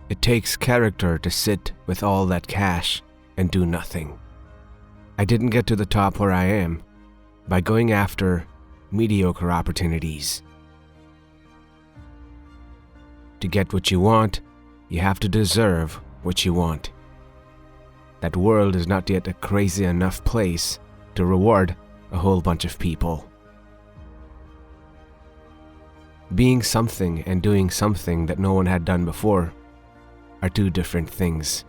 It takes character to sit with all that cash and do nothing. I didn't get to the top where I am by going after mediocre opportunities. To get what you want, you have to deserve what you want. That world is not yet a crazy enough place to reward a whole bunch of people. Being something and doing something that no one had done before are two different things.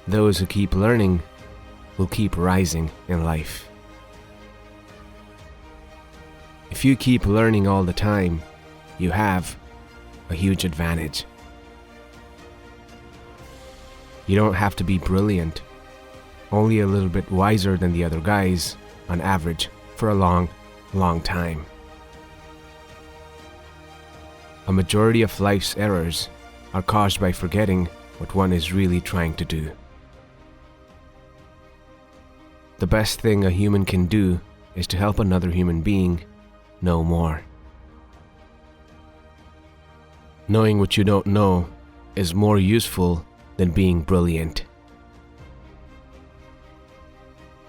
Those who keep learning will keep rising in life. If you keep learning all the time, you have a huge advantage. You don't have to be brilliant, only a little bit wiser than the other guys on average for a long time. A majority of life's errors are caused by forgetting what one is really trying to do. The best thing a human can do is to help another human being know more. Knowing what you don't know is more useful than being brilliant.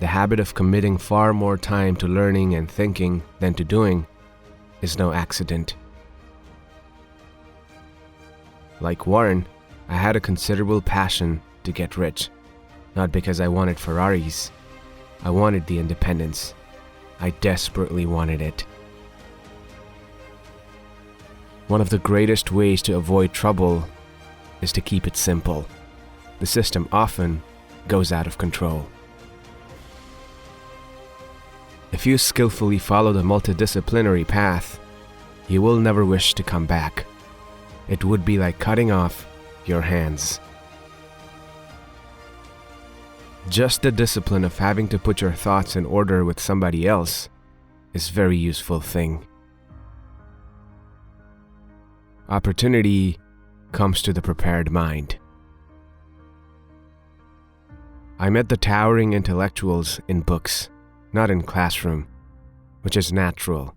The habit of committing far more time to learning and thinking than to doing is no accident. Like Warren, I had a considerable passion to get rich, not because I wanted Ferraris. I wanted the independence. I desperately wanted it. One of the greatest ways to avoid trouble is to keep it simple. The system often goes out of control. If you skillfully follow the multidisciplinary path, you will never wish to come back. It would be like cutting off your hands. Just the discipline of having to put your thoughts in order with somebody else is a very useful thing. Opportunity comes to the prepared mind. I met the towering intellectuals in books, not in classroom, which is natural.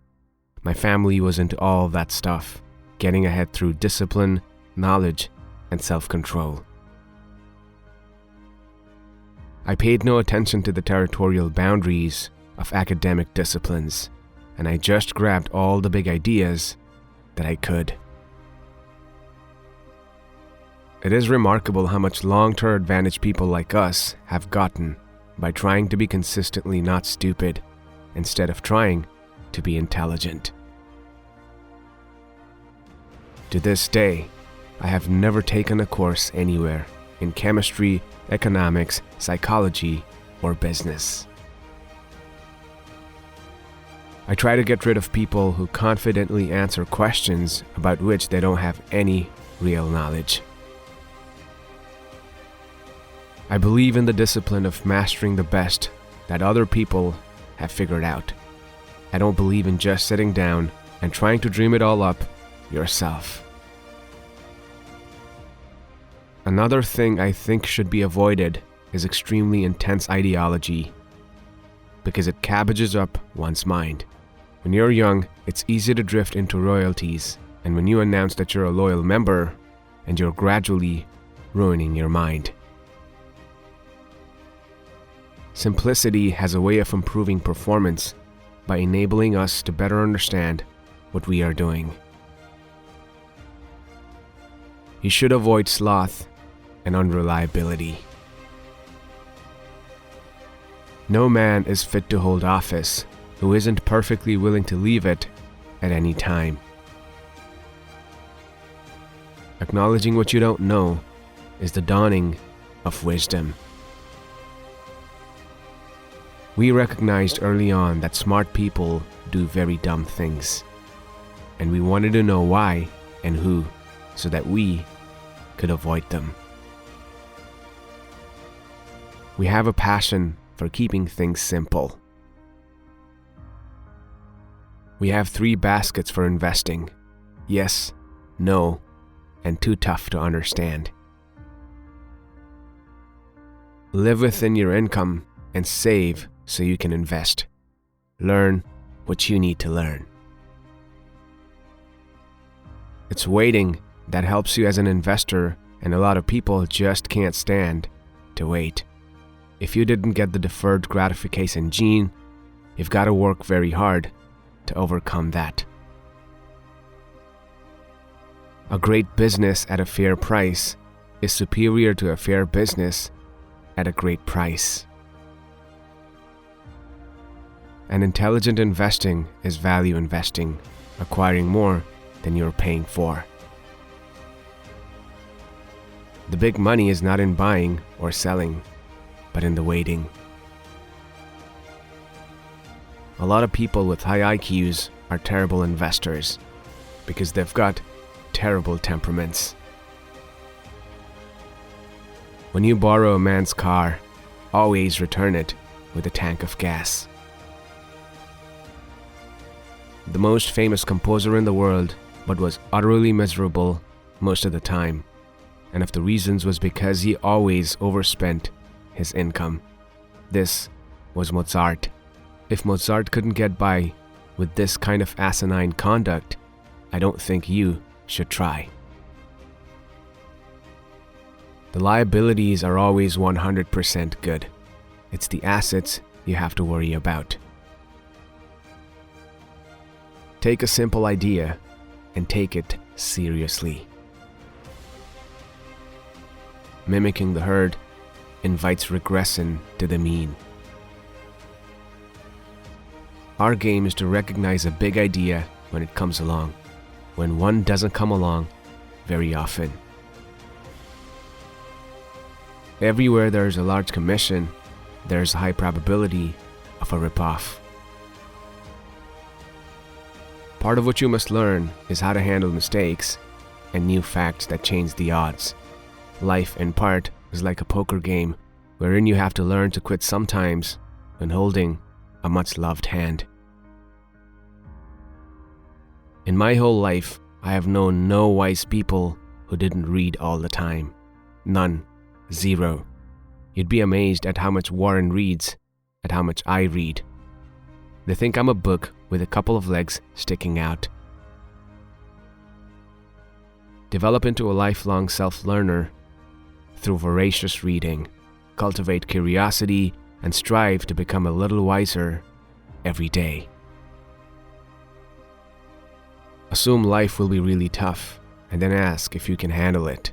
My family was into all that stuff, getting ahead through discipline, knowledge, and self-control. I paid no attention to the territorial boundaries of academic disciplines, and I just grabbed all the big ideas that I could. It is remarkable how much long-term advantage people like us have gotten by trying to be consistently not stupid instead of trying to be intelligent. To this day, I have never taken a course anywhere in chemistry, economics, psychology, or business. I try to get rid of people who confidently answer questions about which they don't have any real knowledge. I believe in the discipline of mastering the best that other people have figured out. I don't believe in just sitting down and trying to dream it all up yourself. Another thing I think should be avoided is extremely intense ideology, because it cabbages up one's mind. When you're young, it's easy to drift into royalties, and when you announce that you're a loyal member, and you're gradually ruining your mind. Simplicity has a way of improving performance by enabling us to better understand what we are doing. You should avoid sloth and unreliability. No man is fit to hold office who isn't perfectly willing to leave it at any time. Acknowledging what you don't know is the dawning of wisdom. We recognized early on that smart people do very dumb things, and we wanted to know why and who so that we could avoid them. We have a passion for keeping things simple. We have 3 baskets for investing: yes, no, and too tough to understand. Live within your income and save so you can invest. Learn what you need to learn. It's waiting That helps you as an investor, and a lot of people just can't stand to wait. If you didn't get the deferred gratification gene, you've got to work very hard to overcome that. A great business at a fair price is superior to a fair business at a great price. And intelligent investing is value investing, acquiring more than you're paying for. The big money is not in buying or selling, but in the waiting. A lot of people with high IQs are terrible investors because they've got terrible temperaments. When you borrow a man's car, always return it with a tank of gas. The most famous composer in the world, but was utterly miserable most of the time, and of the reasons was because he always overspent his income. This was Mozart. If Mozart couldn't get by with this kind of asinine conduct, I don't think you should try. The liabilities are always 100% good. It's the assets you have to worry about. Take a simple idea and take it seriously. Mimicking the herd invites regression to the mean. Our game is to recognize a big idea when it comes along, when one doesn't come along very often. Everywhere there is a large commission, there is a high probability of a ripoff. Part of what you must learn is how to handle mistakes and new facts that change the odds. Life, in part, is like a poker game wherein you have to learn to quit sometimes when holding a much-loved hand. In my whole life, I have known no wise people who didn't read all the time. None. Zero. You'd be amazed at how much Warren reads, at how much I read. They think I'm a book with a couple of legs sticking out. Develop into a lifelong self-learner through voracious reading. Cultivate curiosity and strive to become a little wiser every day. Assume life will be really tough and then ask if you can handle it.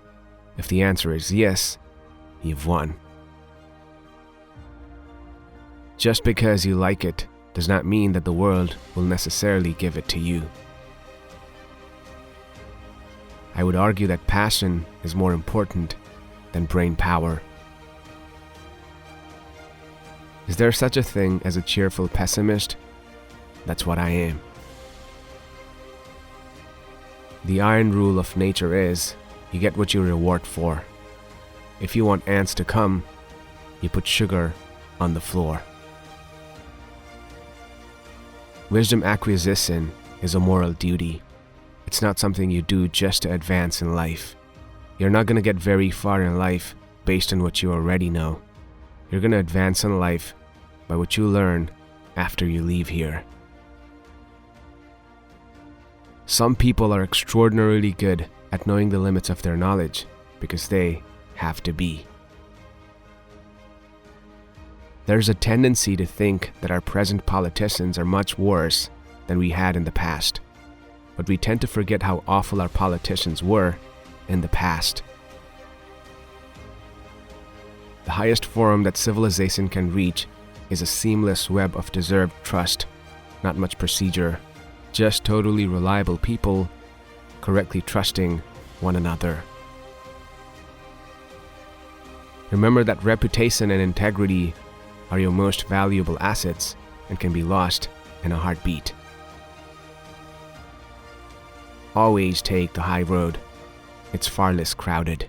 If the answer is yes, you've won. Just because you like it does not mean that the world will necessarily give it to you. I would argue that passion is more important than brain power. Is there such a thing as a cheerful pessimist? That's what I am. The iron rule of nature is, you get what you reward for. If you want ants to come, you put sugar on the floor. Wisdom acquisition is a moral duty. It's not something you do just to advance in life. You're not going to get very far in life based on what you already know. You're going to advance in life by what you learn after you leave here. Some people are extraordinarily good at knowing the limits of their knowledge because they have to be. There's a tendency to think that our present politicians are much worse than we had in the past, but we tend to forget how awful our politicians were in the past. The highest form that civilization can reach is a seamless web of deserved trust, not much procedure, just totally reliable people correctly trusting one another. Remember that reputation and integrity are your most valuable assets and can be lost in a heartbeat. Always take the high road. It's far less crowded.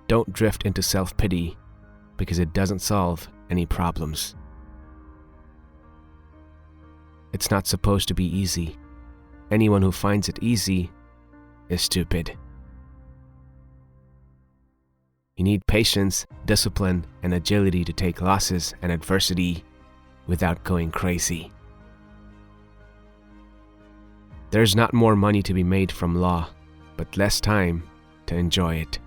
Don't drift into self-pity because it doesn't solve any problems. It's not supposed to be easy. Anyone who finds it easy is stupid. You need patience, discipline, and agility to take losses and adversity without going crazy. There's not more money to be made from law, but less time to enjoy it.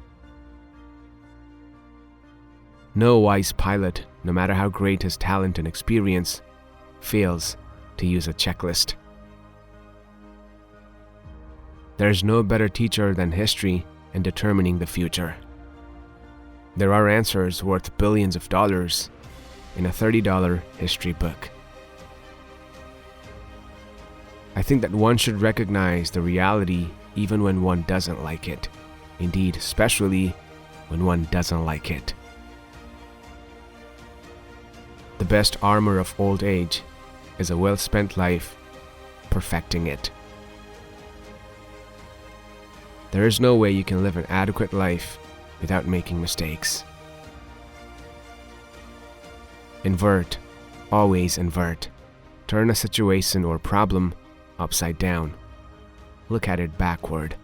No wise pilot, no matter how great his talent and experience, fails to use a checklist. There's no better teacher than history in determining the future. There are answers worth billions of dollars in a $30 history book. I think that one should recognize the reality even when one doesn't like it. Indeed, especially when one doesn't like it. The best armor of old age is a well-spent life perfecting it. There is no way you can live an adequate life without making mistakes. Invert. Always invert. Turn a situation or problem upside down. Look at it backward.